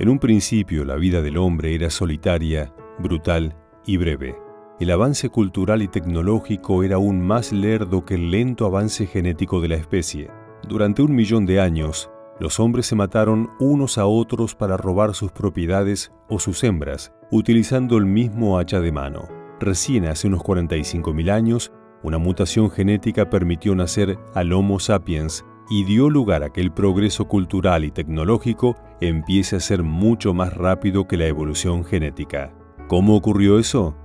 En un principio, la vida del hombre era solitaria, brutal y breve. El avance cultural y tecnológico era aún más lerdo que el lento avance genético de la especie. Durante 1 millón de años, los hombres se mataron unos a otros para robar sus propiedades o sus hembras, utilizando el mismo hacha de mano. Recién hace unos 45.000 años, una mutación genética permitió nacer al Homo sapiens y dio lugar a que el progreso cultural y tecnológico empiece a ser mucho más rápido que la evolución genética. ¿Cómo ocurrió eso?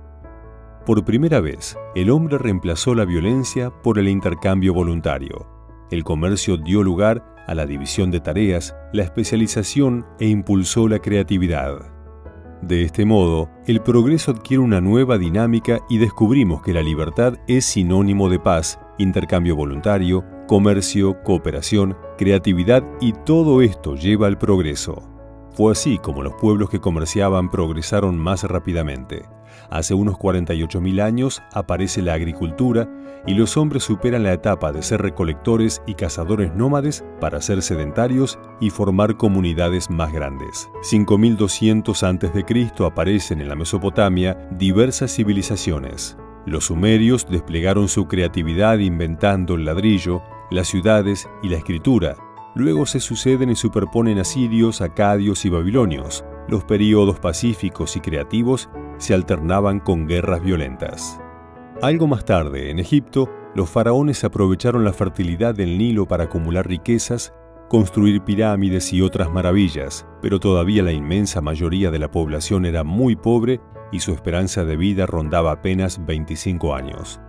Por primera vez, el hombre reemplazó la violencia por el intercambio voluntario. El comercio dio lugar a la división de tareas, la especialización e impulsó la creatividad. De este modo, el progreso adquiere una nueva dinámica y descubrimos que la libertad es sinónimo de paz, intercambio voluntario, comercio, cooperación, creatividad y todo esto lleva al progreso. Fue así como los pueblos que comerciaban progresaron más rápidamente. Hace unos 48.000 años aparece la agricultura y los hombres superan la etapa de ser recolectores y cazadores nómades para ser sedentarios y formar comunidades más grandes. 5200 a.C. aparecen en la Mesopotamia diversas civilizaciones. Los sumerios desplegaron su creatividad inventando el ladrillo, las ciudades y la escritura. Luego se suceden y superponen asirios, acadios y babilonios. Los períodos pacíficos y creativos se alternaban con guerras violentas. Algo más tarde, en Egipto, los faraones aprovecharon la fertilidad del Nilo para acumular riquezas, construir pirámides y otras maravillas, pero todavía la inmensa mayoría de la población era muy pobre y su esperanza de vida rondaba apenas 25 años.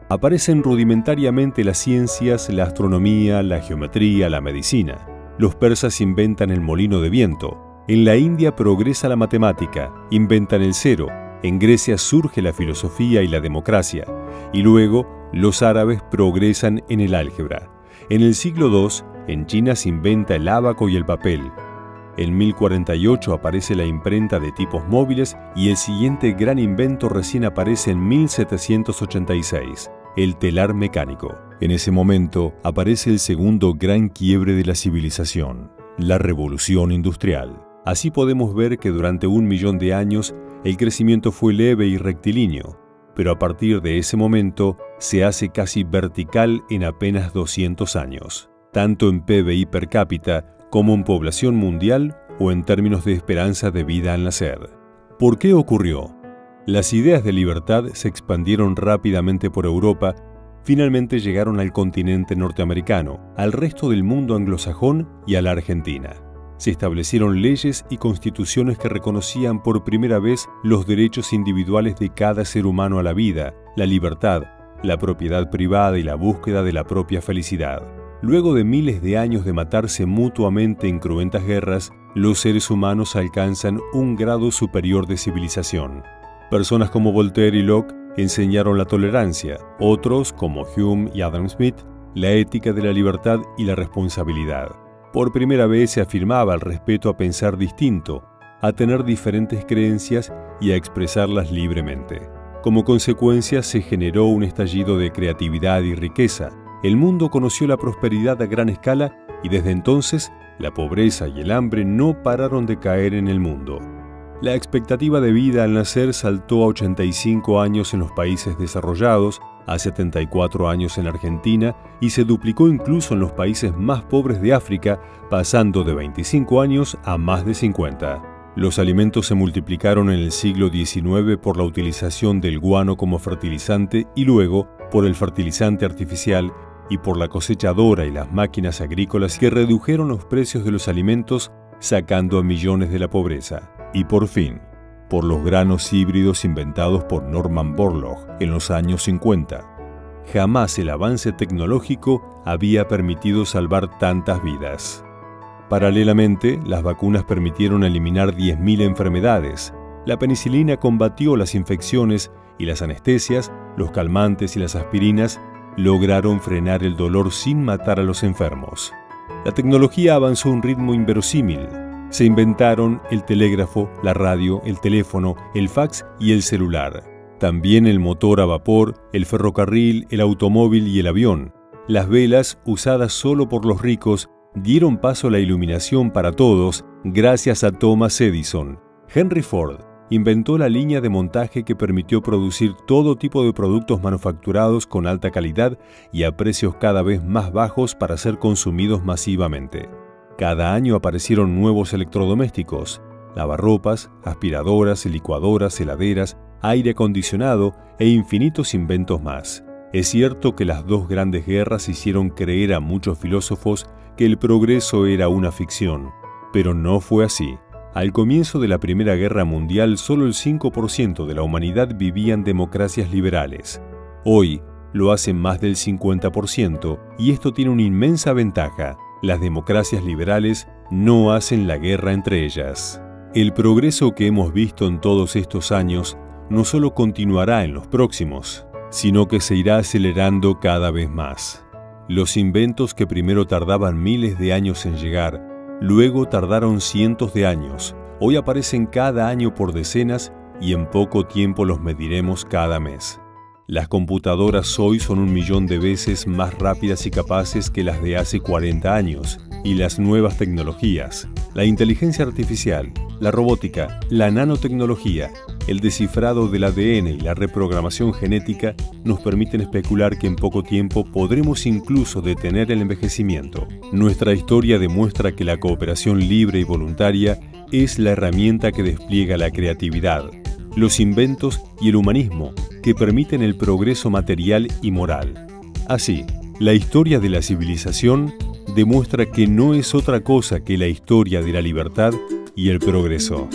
Aparecen rudimentariamente las ciencias, la astronomía, la geometría, la medicina. Los persas inventan el molino de viento. En la India progresa la matemática, inventan el cero. En Grecia surge la filosofía y la democracia. Y luego, los árabes progresan en el álgebra. En el siglo II, en China se inventa el ábaco y el papel. En 1048 aparece la imprenta de tipos móviles y el siguiente gran invento recién aparece en 1786, el telar mecánico. En ese momento aparece el segundo gran quiebre de la civilización, la revolución industrial. Así podemos ver que durante 1 millón de años el crecimiento fue leve y rectilíneo, pero a partir de ese momento se hace casi vertical en apenas 200 años, tanto en PBI per cápita como en población mundial o en términos de esperanza de vida al nacer. ¿Por qué ocurrió? Las ideas de libertad se expandieron rápidamente por Europa, finalmente llegaron al continente norteamericano, al resto del mundo anglosajón y a la Argentina. Se establecieron leyes y constituciones que reconocían por primera vez los derechos individuales de cada ser humano a la vida, la libertad, la propiedad privada y la búsqueda de la propia felicidad. Luego de miles de años de matarse mutuamente en cruentas guerras, los seres humanos alcanzan un grado superior de civilización. Personas como Voltaire y Locke enseñaron la tolerancia, otros, como Hume y Adam Smith, la ética de la libertad y la responsabilidad. Por primera vez se afirmaba el respeto a pensar distinto, a tener diferentes creencias y a expresarlas libremente. Como consecuencia se generó un estallido de creatividad y riqueza. El mundo conoció la prosperidad a gran escala y desde entonces la pobreza y el hambre no pararon de caer en el mundo. La expectativa de vida al nacer saltó a 85 años en los países desarrollados, a 74 años en Argentina y se duplicó incluso en los países más pobres de África, pasando de 25 años a más de 50. Los alimentos se multiplicaron en el siglo XIX por la utilización del guano como fertilizante y luego por el fertilizante artificial y por la cosechadora y las máquinas agrícolas que redujeron los precios de los alimentos, sacando a millones de la pobreza. Y por fin, por los granos híbridos inventados por Norman Borlaug en los años 50. Jamás el avance tecnológico había permitido salvar tantas vidas. Paralelamente, las vacunas permitieron eliminar 10.000 enfermedades. La penicilina combatió las infecciones y las anestesias, los calmantes y las aspirinas lograron frenar el dolor sin matar a los enfermos. La tecnología avanzó a un ritmo inverosímil. Se inventaron el telégrafo, la radio, el teléfono, el fax y el celular. También el motor a vapor, el ferrocarril, el automóvil y el avión. Las velas, usadas solo por los ricos, dieron paso a la iluminación para todos Gracias a Thomas Edison, Henry Ford inventó la línea de montaje que permitió producir todo tipo de productos manufacturados con alta calidad y a precios cada vez más bajos para ser consumidos masivamente. Cada año aparecieron nuevos electrodomésticos, lavarropas, aspiradoras, licuadoras, heladeras, aire acondicionado e infinitos inventos más. Es cierto que las dos grandes guerras hicieron creer a muchos filósofos que el progreso era una ficción, pero no fue así. Al comienzo de la Primera Guerra Mundial, solo el 5% de la humanidad vivía en democracias liberales. Hoy lo hacen más del 50%, y esto tiene una inmensa ventaja: las democracias liberales no hacen la guerra entre ellas. El progreso que hemos visto en todos estos años no solo continuará en los próximos, sino que se irá acelerando cada vez más. Los inventos que primero tardaban miles de años en llegar, luego tardaron cientos de años, hoy aparecen cada año por decenas y en poco tiempo los mediremos cada mes. Las computadoras hoy son 1 millón de veces más rápidas y capaces que las de hace 40 años, y las nuevas tecnologías, la inteligencia artificial, la robótica, la nanotecnología, el descifrado del ADN y la reprogramación genética nos permiten especular que en poco tiempo podremos incluso detener el envejecimiento. Nuestra historia demuestra que la cooperación libre y voluntaria es la herramienta que despliega la creatividad, los inventos y el humanismo que permiten el progreso material y moral. Así, la historia de la civilización demuestra que no es otra cosa que la historia de la libertad y el progreso.